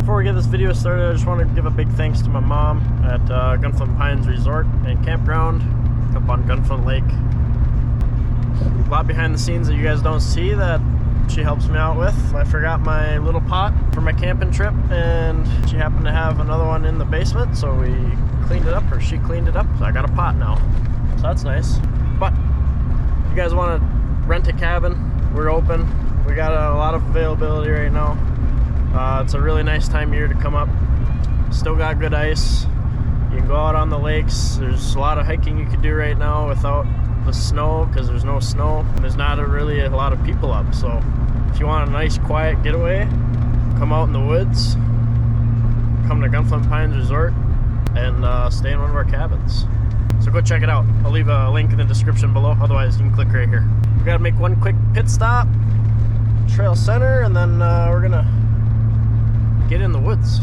Before we get this video started, I just want to give a big thanks to my mom at Gunflint Pines Resort and Campground up on Gunflint Lake. A lot behind the scenes that you guys don't see that she helps me out with. I forgot my little pot for my camping trip, and she happened to have another one in the basement, so we cleaned it up, or she cleaned it up, so I got a pot now. So that's nice. But if you guys want to rent a cabin, we're open. We got a lot of availability right now. It's a really nice time of year to come up. Still got good ice. You can go out on the lakes. There's a lot of hiking you could do right now without the snow, because there's no snow and there's not really a lot of people up. So if you want a nice quiet getaway, come out in the woods, come to Gunflint Pines Resort and stay in one of our cabins. So go check it out. I'll leave a link in the description below, otherwise you can click right here. We gotta make one quick pit stop, Trail Center, and then we're gonna get in the woods.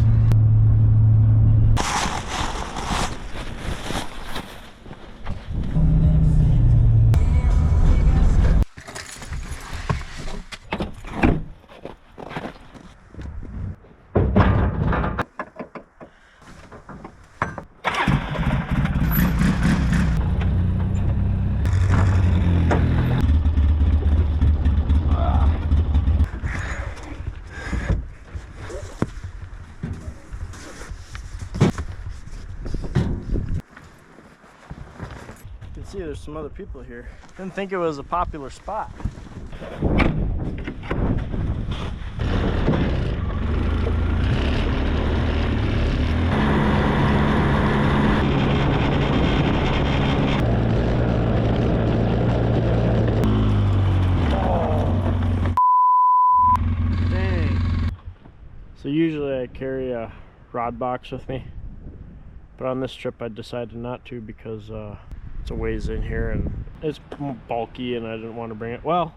See, there's some other people here. Didn't think it was a popular spot. Dang. So usually I carry a rod box with me, but on this trip I decided not to because it's a ways in here and it's bulky and I didn't want to bring it. Well,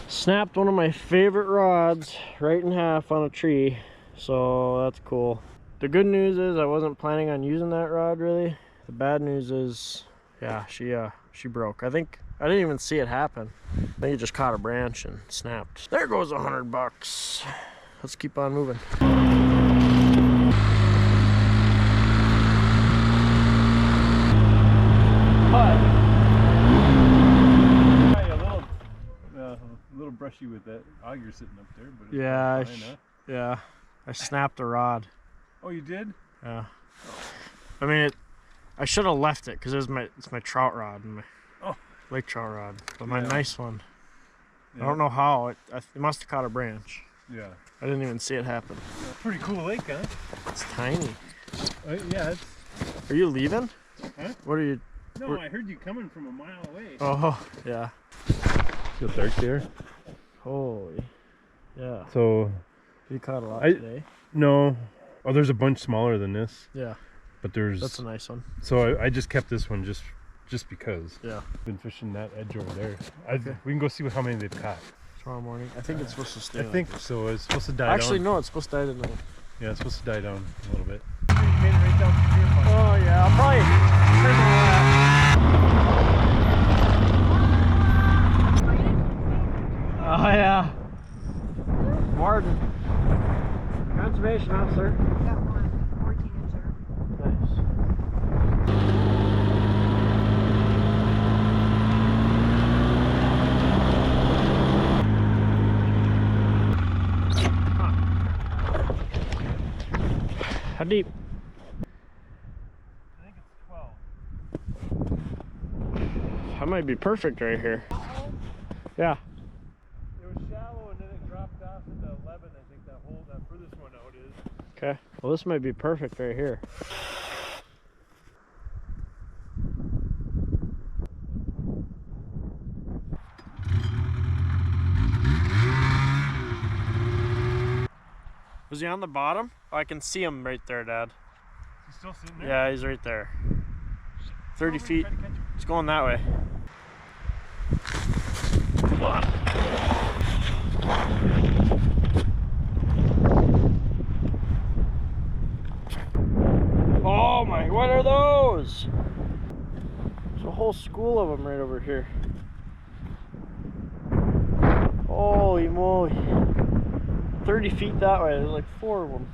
snapped one of my favorite rods right in half on a tree, so that's cool. The good news is I wasn't planning on using that rod really. The bad news is, yeah, she broke. I think I didn't even see it happen. I think it just caught a branch and snapped. There goes $100. Let's keep on moving. A little brushy with that auger sitting up there, but yeah, I snapped a rod. Oh, you did? Yeah. I mean, I should have left it because it's my trout rod, my lake trout rod, but my nice one. Yeah. I don't know how it must have caught a branch. Yeah. I didn't even see it happen. Pretty cool lake, huh? It's tiny. Yeah. Are you leaving? Huh? What are you? No, I heard you coming from a mile away. Oh, yeah. Feel dark there. Holy. Yeah. So. You caught a lot today? No. Oh, there's a bunch smaller than this. Yeah. But there's. That's a nice one. So I just kept this one just because. Yeah. Been fishing that edge over there. Okay. We can go see how many they've caught. Tomorrow morning. I think it's supposed to stay. I think so. It's supposed to die down. Actually, no, it's supposed to die tonight. Yeah, it's supposed to die down a little bit. Oh yeah, I'll probably turn the Oh yeah. Martin. Conservation officer. Got one 14-incher. Nice. How deep? I think it's 12. That might be perfect right here. Yeah. It was shallow and then it dropped off into 11. I think that furthest one out is. Okay. Well, this might be perfect right here. Was he on the bottom? Oh, I can see him right there, Dad. He's still sitting there? Yeah, he's right there. 30 feet. It's going that way. Come on. Oh my, what are those? There's a whole school of them right over here. Holy moly. 30 feet that way, there's like 4 of them.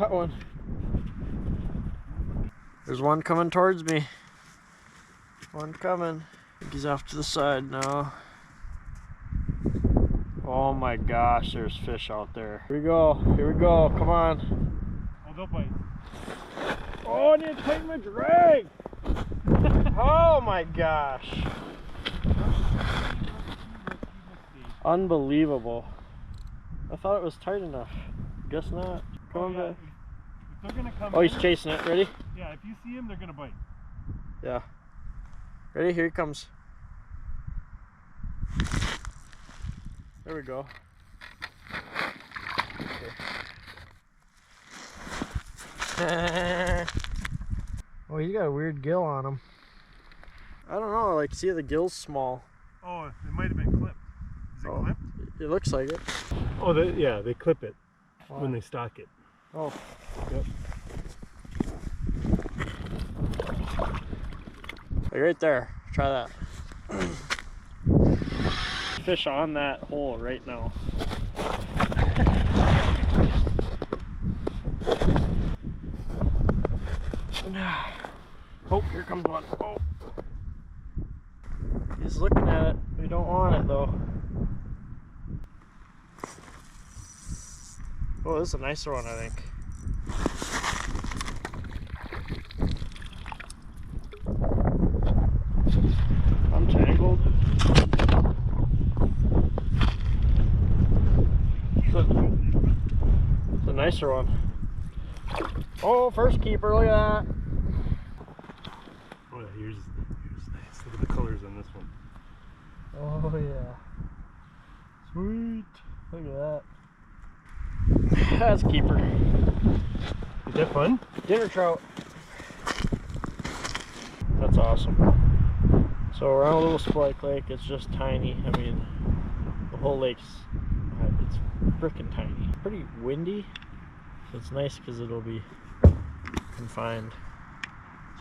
got one. There's one coming towards me. One coming. I think he's off to the side now. Oh my gosh, there's fish out there. Here we go. Here we go. Come on. Oh, they'll bite. Oh, I need to tighten my drag. Oh my gosh. Unbelievable. I thought it was tight enough. Guess not. Come on back. If they're gonna come Oh, he's in, chasing it. Ready? yeah, if you see him, they're gonna bite. Yeah. Ready? Here he comes. There we go. Okay. Oh, he's got a weird gill on him. I don't know. Like, see the gill's small. Oh, it might have been clipped. Is it clipped? It looks like it. Oh, yeah, they clip it Wow. when they stock it. Oh. Yep. Like right there. Try that. Fish on that hole right now. Oh, here comes one. Oh. He's looking at it. We don't want it though. Oh, this is a nicer one, I think. I'm tangled. It's a nicer one. Oh, first keeper, look at that. Oh, yeah, here's nice. Look at the colors on this one. Oh yeah. Sweet. Look at that. That's a keeper. Is that fun? Dinner trout. That's awesome. So we're on a little splake lake. It's just tiny. I mean, the whole lake's it's freaking tiny. Pretty windy, so it's nice because it'll be confined,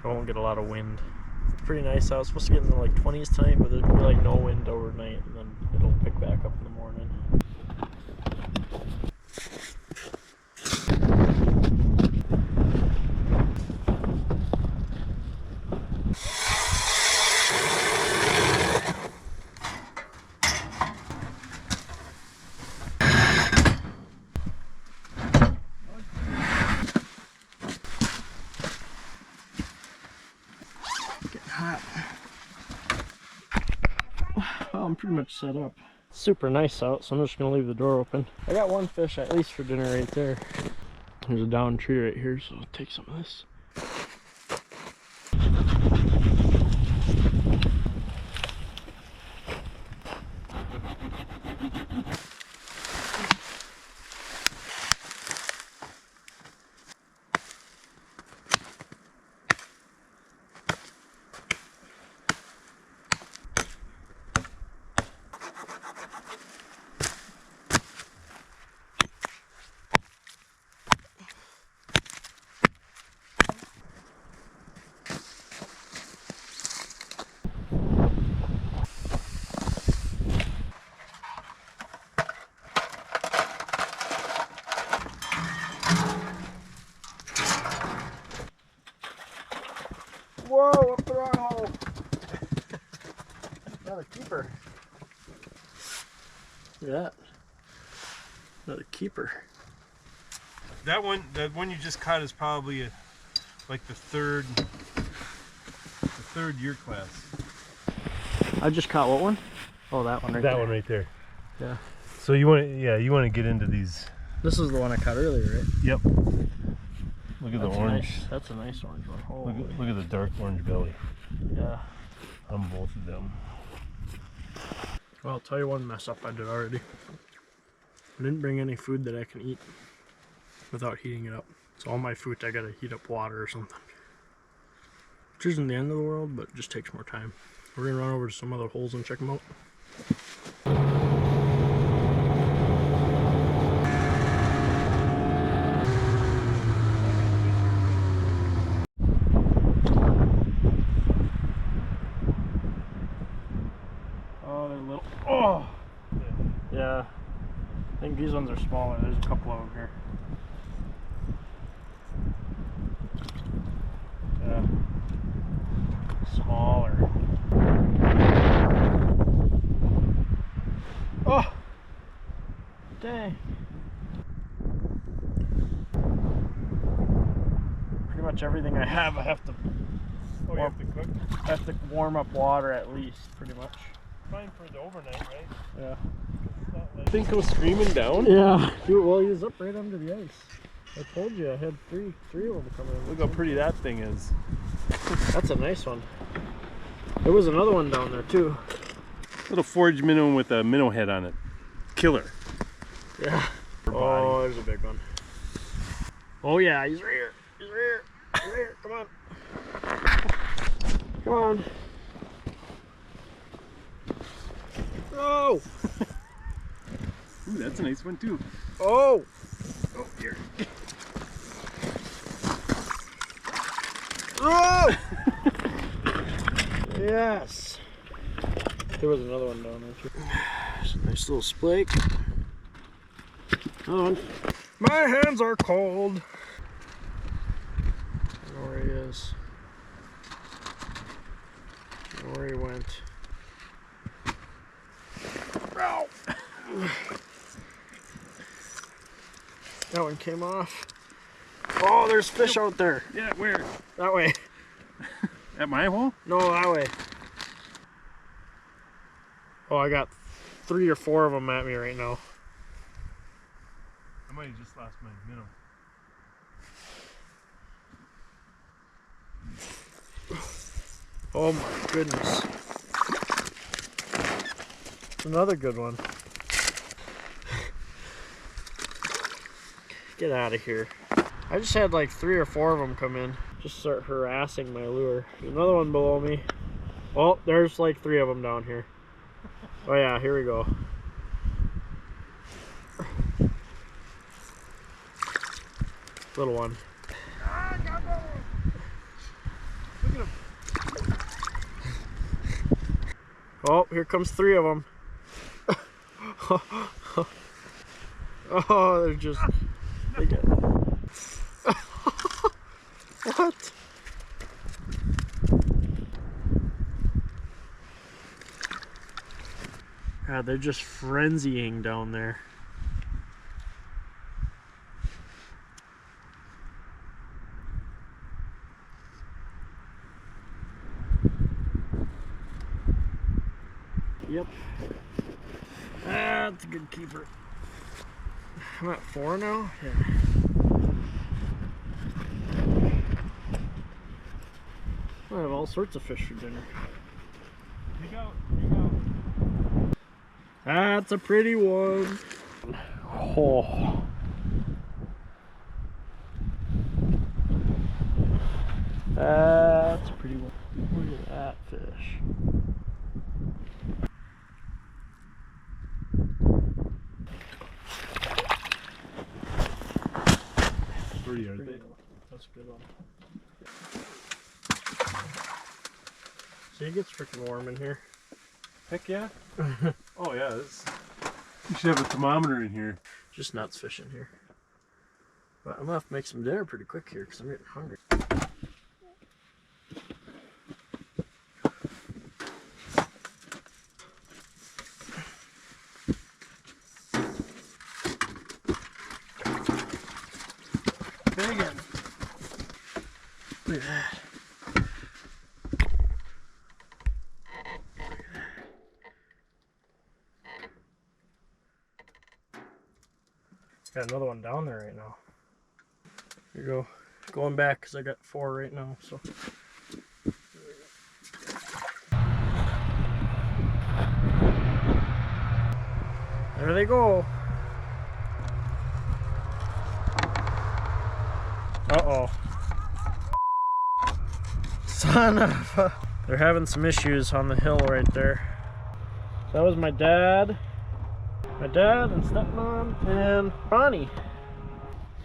so I won't get a lot of wind. Pretty nice out. It's supposed to get in the like 20s tonight, but there'll be like no wind overnight, and then it'll pick back up in the morning. Hot. Well, I'm pretty much set up. It's super nice out, so I'm just gonna leave the door open. I got one fish at least for dinner right there. There's a down tree right here, so I'll take some of this. Whoa, up the wrong hole. Another keeper. Look at that. Another keeper. That one you just caught is probably like the third year class. I just caught what one? Oh, that one right there. That one right there. Yeah. So you want to get into these. This is the one I caught earlier, right? Yep. Look at the orange. Nice, that's a nice orange one. Look at the dark orange belly Yeah. on both of them. Well, I'll tell you one mess up I did already. I didn't bring any food that I can eat without heating it up. So all my food I gotta heat up water or something. Which isn't the end of the world, but it just takes more time. We're gonna run over to some other holes and check them out. Oh, they're little. Oh! Yeah. I think these ones are smaller. There's a couple of them here. smaller. Oh, dang. Pretty much everything I have to Oh, you have to cook? I have to warm up water at least, pretty much. Fine for the overnight, right? Yeah. It's not like... Thing goes screaming down? Yeah. Dude, well, he was up right under the ice. I told you I had three of them coming in. Look how pretty that thing is. That's a nice one. There was another one down there too. Little forage minnow with a minnow head on it. Killer. Yeah. Oh, there's a big one. Oh yeah, he's right here. He's right here. He's right here. Come on. Come on. Oh! Ooh, that's a nice one too. Oh! Oh, here. Oh! Yes. There was another one down there too. It's a nice little splake. Come on. My hands are cold. I don't know where he is. I don't know where he went. Ow. That one came off. Oh, there's fish out there. Yeah, where? That way. At my hole? No, that way. Oh, I got 3 or 4 of them at me right now. I might have just lost my minnow. Oh my goodness. Another good one. Get out of here. I just had like 3 or 4 of them come in. Just start harassing my lure. Another one below me. Oh, there's like 3 of them down here. Oh yeah, here we go. Little one. Look at him. Oh, here comes 3 of them. Oh, they're just... They get... What? God, they're just frenzying down there. Yep. That's a good keeper. I'm at 4 now? Yeah. I have all sorts of fish for dinner. Here you go. Here you go. That's a pretty one. Oh. That's a pretty one. Look at that fish. Pretty, aren't they? That's a good one. See, it gets freaking warm in here. Heck yeah. Oh yeah, this... You should have a thermometer in here. Just nuts fishing here. But I'm gonna have to make some dinner pretty quick here because I'm getting hungry. Big one. Look at that. Got another one down there right now. Here you go. Going back because I got 4 right now. So. There they go. Uh-oh. Son of a... They're having some issues on the hill right there. So that was my dad and stepmom and Bonnie.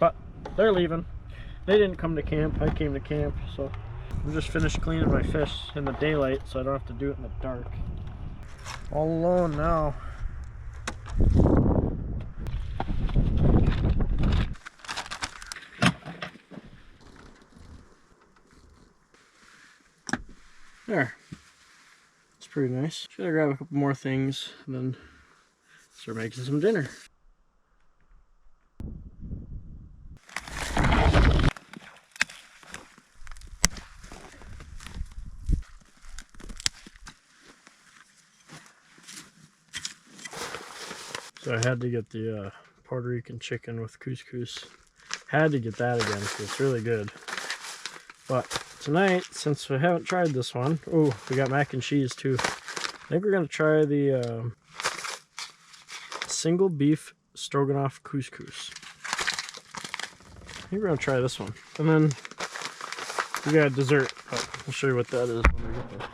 But they're leaving. They didn't come to camp. I came to camp, so I'm just finished cleaning my fish in the daylight so I don't have to do it in the dark. All alone now. There. It's pretty nice. Should I grab a couple more things and then start making some dinner. So I had to get the Puerto Rican chicken with couscous. Had to get that again because it's really good. But tonight, since we haven't tried this one, oh, we got mac and cheese too. I think we're gonna try the single beef stroganoff couscous. I think we're gonna try this one, and then we got a dessert. But I'll show you what that is when we get there.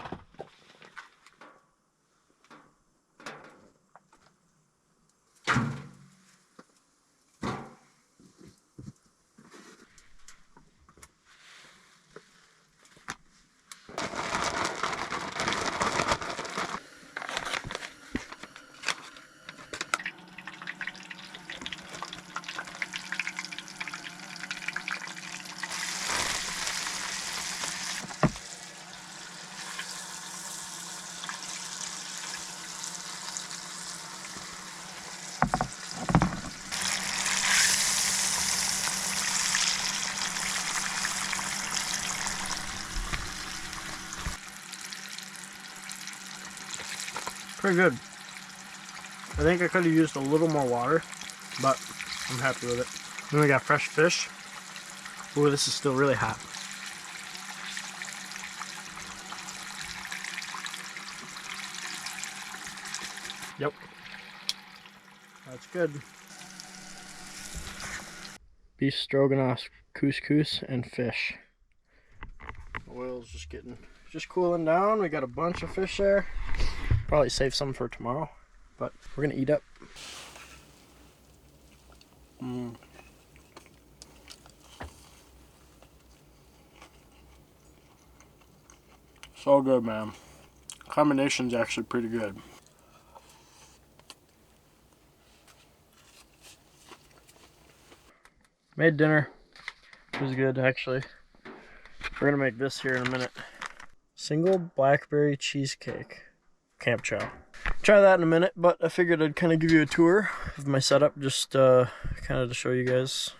Pretty good. I think I could have used a little more water, but I'm happy with it. Then we got fresh fish. Ooh, this is still really hot. Yep. That's good. Beef stroganoff, couscous, and fish. The oil's just cooling down. We got a bunch of fish there. Probably save some for tomorrow, but we're gonna eat up. So good, man. Combination's actually pretty good. Made dinner. It was good, actually. We're gonna make this here in a minute. Single blackberry cheesecake. Camp chow. Try that in a minute, but I figured I'd kind of give you a tour of my setup, just kind of to show you guys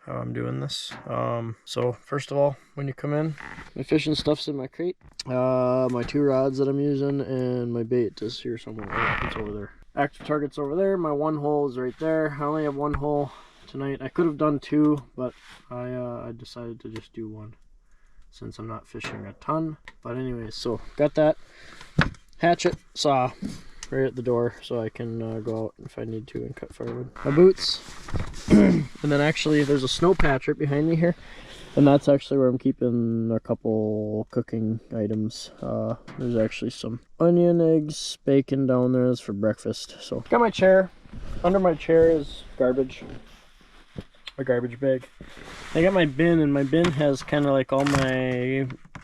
how I'm doing this. So first of all, when you come in, my fishing stuff's in my crate. My 2 rods that I'm using, and my bait is here somewhere. Oh, it's over there. Active target's over there. My 1 hole is right there. I only have 1 hole tonight. I could have done 2, but I decided to just do 1 since I'm not fishing a ton. But anyways, so got that. Hatchet, saw right at the door so I can go out if I need to and cut firewood. My boots, and then actually there's a snow patch right behind me here, and that's actually where I'm keeping a couple cooking items. There's actually some onion, eggs, bacon down there. That's for breakfast. So got my chair. Under my chair is garbage, a garbage bag. I got my bin, and my bin has kind of like all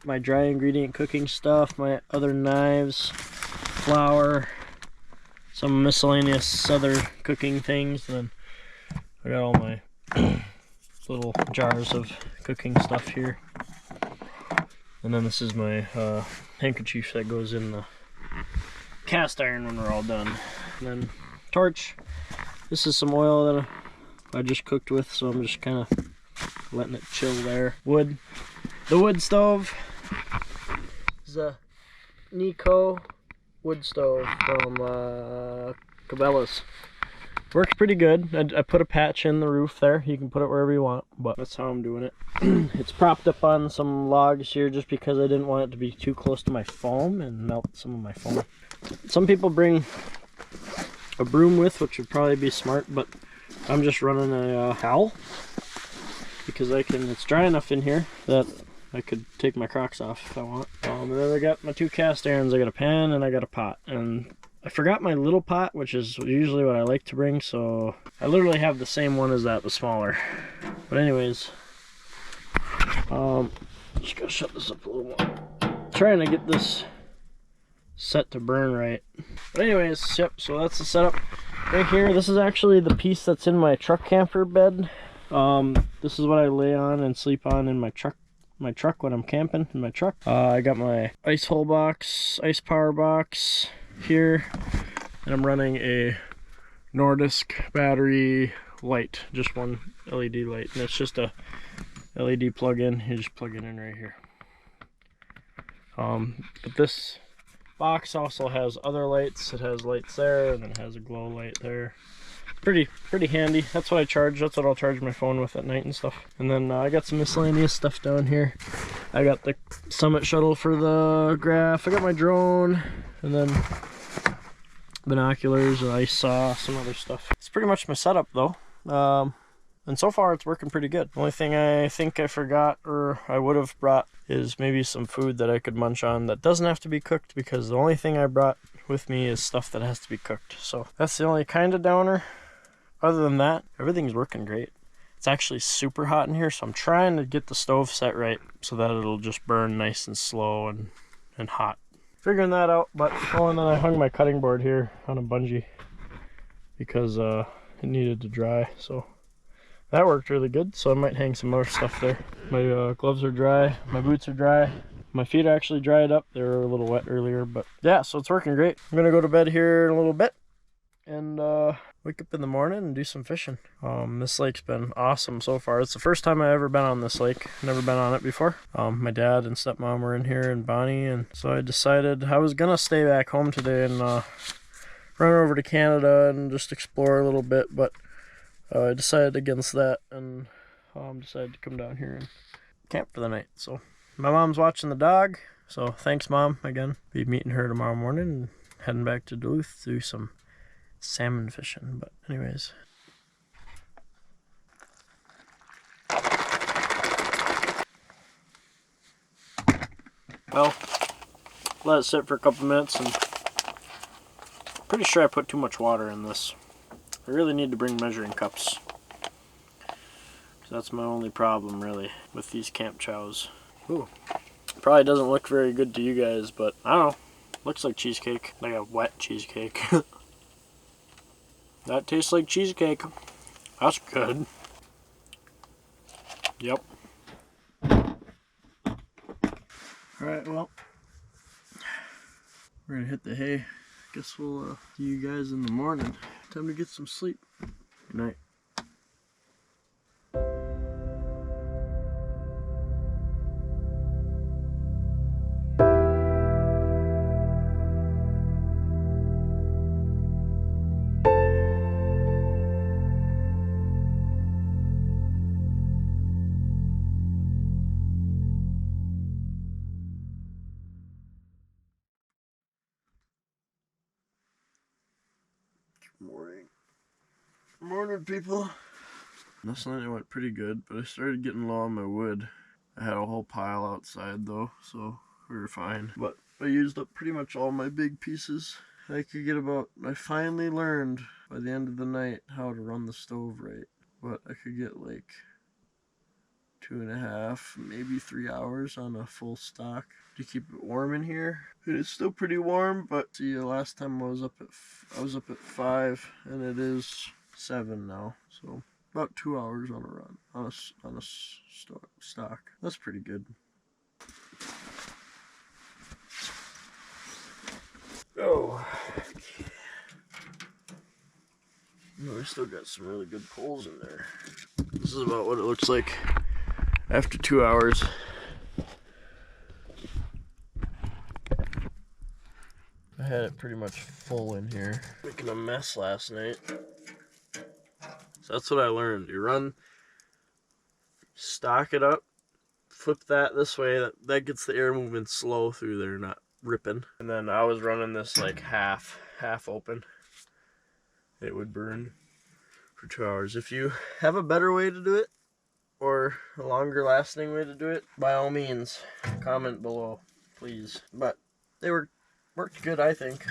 my dry ingredient cooking stuff, my other knives, flour, some miscellaneous other cooking things, and then I got all my little jars of cooking stuff here. And then this is my handkerchief that goes in the cast iron when we're all done. And then torch. This is some oil that I just cooked with, so I'm just kind of letting it chill there. Wood. The wood stove is a Nico wood stove from Cabela's. Works pretty good. I put a patch in the roof there. You can put it wherever you want, but that's how I'm doing it. It's propped up on some logs here just because I didn't want it to be too close to my foam and melt some of my foam. Some people bring a broom with, which would probably be smart, but I'm just running a towel because it's dry enough in here that I could take my Crocs off if I want. And then I got my 2 cast irons. I got a pan and I got a pot. And I forgot my little pot, which is usually what I like to bring, so I literally have the same one as that, but smaller. But anyways, just gotta shut this up a little more. Trying to get this set to burn right. But anyways, yep, so that's the setup. Right here, this is actually the piece that's in my truck camper bed. This is what I lay on and sleep on in my my truck when I'm camping in my truck. I got my ice hole box, ice power box here, and I'm running a Nordisk battery light, just one LED light, and it's just a LED plug-in. You just plug it in right here. But this box also has other lights. It has lights there, and then it has a glow light there. Pretty handy. That's what I charge. That's what I'll charge my phone with at night and stuff. And then I got some miscellaneous stuff down here. I got the Summit shuttle for the graph. I got my drone, and then binoculars, an ice saw, some other stuff. It's pretty much my setup though. And so far it's working pretty good. The only thing I think I forgot or I would have brought is maybe some food that I could munch on that doesn't have to be cooked, because the only thing I brought with me is stuff that has to be cooked. So that's the only kind of downer. Other than that, everything's working great. It's actually super hot in here, so I'm trying to get the stove set right so that it'll just burn nice and slow and hot. Figuring that out, but and then I hung my cutting board here on a bungee because it needed to dry, so that worked really good. So I might hang some more stuff there. My gloves are dry, my boots are dry, my feet actually dried up. They were a little wet earlier, but yeah, so it's working great. I'm gonna go to bed here in a little bit and wake up in the morning and do some fishing. This lake's been awesome so far. It's the first time I've ever been on this lake. Never been on it before. My dad and stepmom were in here, and Bonnie, and so I decided I was gonna stay back home today and run over to Canada and just explore a little bit, but I decided against that and decided to come down here and camp for the night. So my mom's watching the dog, so thanks Mom again. Be meeting her tomorrow morning and heading back to Duluth to do some salmon fishing. But anyways, well, let it sit for a couple minutes, and pretty sure I put too much water in this. I really need to bring measuring cups. That's my only problem really with these camp chows. Ooh, probably doesn't look very good to you guys, but I don't know. Looks like cheesecake, like a wet cheesecake. That tastes like cheesecake. That's good. Yep. Alright, well, we're gonna hit the hay. Guess we'll see you guys in the morning. Time to get some sleep. Good night. Morning, people. This night went pretty good, but I started getting low on my wood. I had a whole pile outside though, so we were fine. But I used up pretty much all my big pieces. I finally learned by the end of the night how to run the stove right. But I could get like 2.5, maybe 3 hours on a full stock to keep it warm in here. And it's still pretty warm, but see, last time I was up at 5, and it is 7 now, so about 2 hours on a run on a stock. That's pretty good. Oh, we still got some really good poles in there. This is about what it looks like after 2 hours. I had it pretty much full in here, making a mess last night. So that's what I learned. You stock it up, flip that this way, that gets the air moving slow through there, not ripping. And then I was running this like half open. It would burn for 2 hours. If you have a better way to do it, or a longer lasting way to do it, by all means, comment below, please. But they worked good, I think.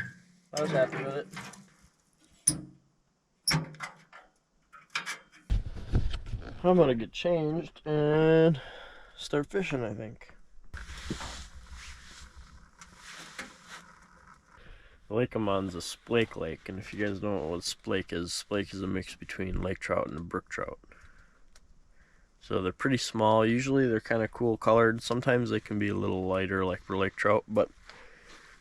I was happy with it. I'm gonna get changed and start fishing, I think. The lake I'm on's a splake lake, and if you guys don't know what splake is a mix between lake trout and a brook trout. So they're pretty small. Usually they're kind of cool colored. Sometimes they can be a little lighter like for lake trout, but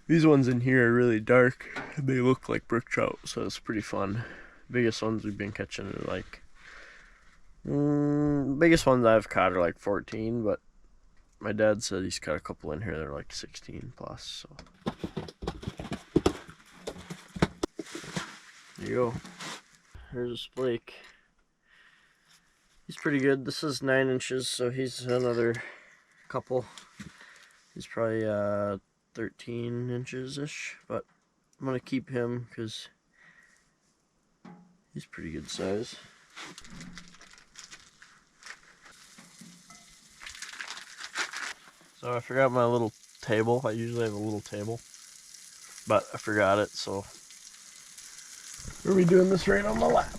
these ones in here are really dark. They look like brook trout, so it's pretty fun. Biggest ones we've been catching are like, biggest ones I've caught are like 14, but my dad said he's caught a couple in here that are like 16 plus, so. There you go. Here's a splake. He's pretty good. This is 9 inches, so he's another couple. He's probably 13 inches-ish, but I'm gonna keep him because he's pretty good size. So I forgot my little table. I usually have a little table, but I forgot it, so we'll be doing this right on my lap.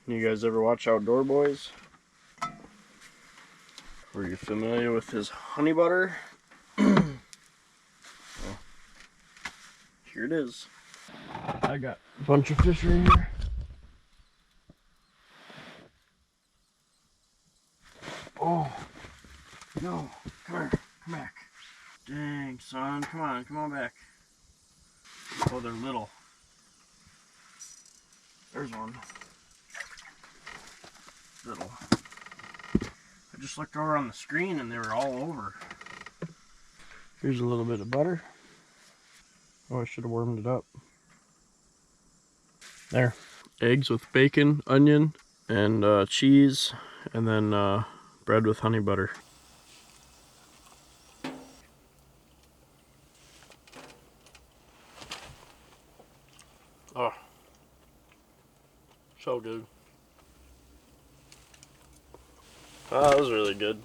You guys ever watch Outdoor Boys? Were you familiar with his honey butter? Well, here it is. I got a bunch of fish right here. Oh, no, come here, come back. Dang, son, come on back. Oh, they're little. There's one. Little. I just looked over on the screen and they were all over. Here's a little bit of butter. Oh, I should have warmed it up. There. Eggs with bacon, onion, and cheese, and then bread with honey butter. Oh, so good. Oh, that was really good.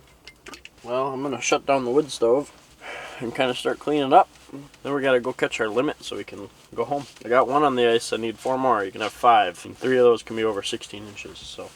Well, I'm gonna shut down the wood stove and kind of start cleaning up. Then we gotta go catch our limit so we can go home. I got one on the ice. I need 4 more. You can have 5, and 3 of those can be over 16 inches. So.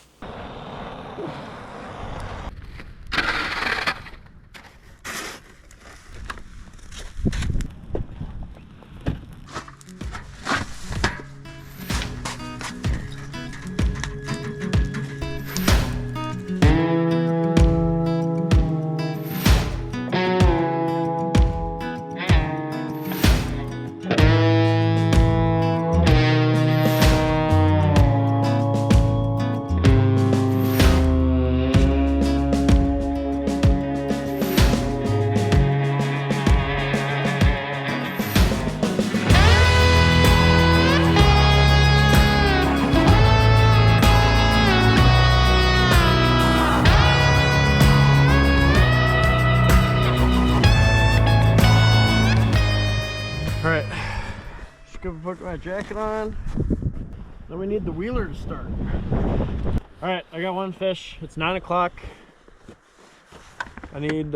Alright, just gonna put my jacket on. Then we need the wheeler to start. Alright, I got one fish. It's 9 o'clock. I need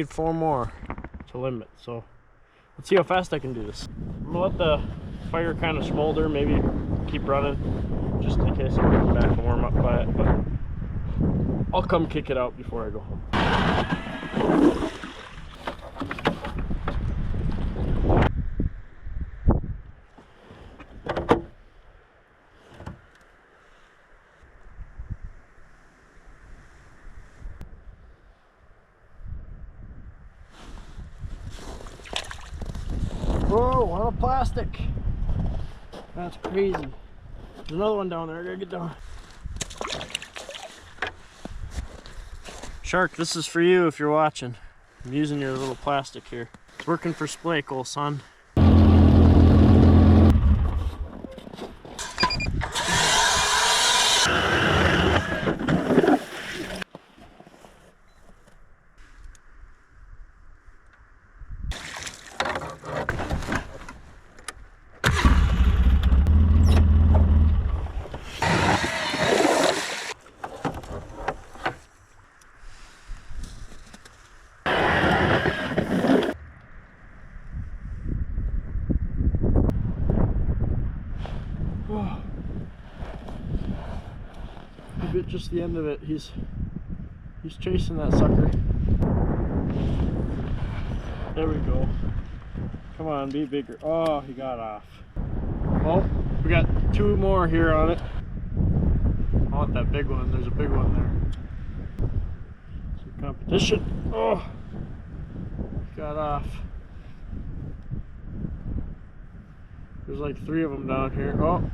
4 more to limit, so let's see how fast I can do this. I'm gonna let the fire kind of smolder, maybe keep running, just in case I come back and warm up by it, but I'll come kick it out before I go home. Whoa, out of plastic. That's crazy. There's another one down there. I gotta get down. Shark, this is for you if you're watching. I'm using your little plastic here. It's working for splake, old son. just the end of it. He's chasing that sucker. There we go. Come on, be bigger. Oh, he got off. Well, we got 2 more here on it. I want that big one. There's a big one there. Some competition. Oh, got off. There's like 3 of them down here. Oh,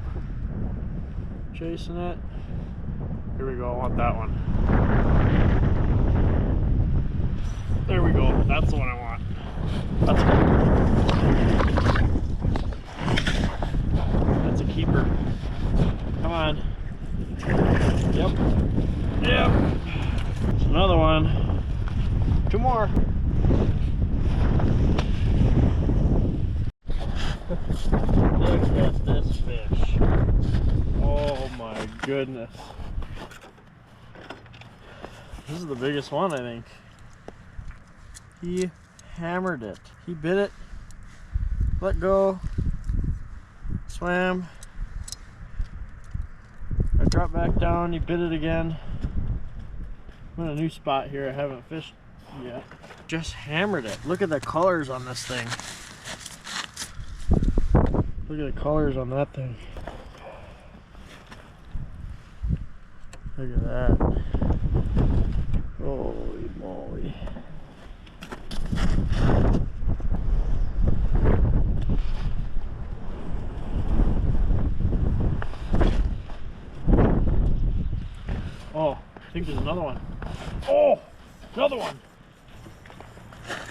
chasing it. Here we go. I want that one. There we go. That's the one I want. That's a keeper. Come on. Yep. Yep. It's another one. 2 more. Look at this fish. Oh my goodness. This is the biggest one, I think. He hammered it. He bit it, let go, swam. I dropped back down, he bit it again. I'm in a new spot here, I haven't fished yet. Just hammered it. Look at the colors on this thing. Look at the colors on that thing. Look at that. Holy moly. Oh, I think there's another one. Oh, another one.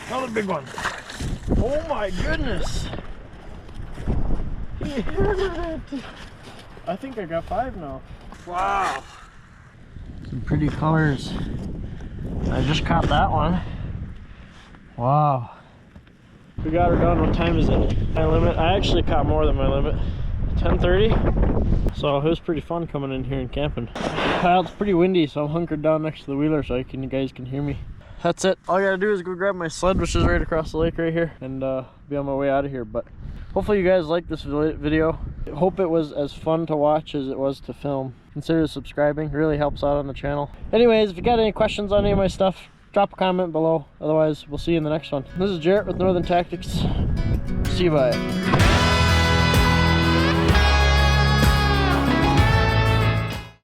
Another big one. Oh my goodness. He hammered it. I think I got 5 now. Wow. Some pretty colors. I just caught that one. Wow. We got her done. What time is it? My limit. I actually caught more than my limit. 10:30. So it was pretty fun coming in here and camping. It's pretty windy, so I'm hunkered down next to the wheeler so you guys can hear me. That's it. All I gotta do is go grab my sled, which is right across the lake right here, and be on my way out of here. But hopefully you guys liked this video. I hope it was as fun to watch as it was to film. Consider subscribing. It really helps out on the channel. Anyways, if you got any questions on any of my stuff, drop a comment below. Otherwise, we'll see you in the next one. This is Jarrett with Northern Tactics. See you, bye.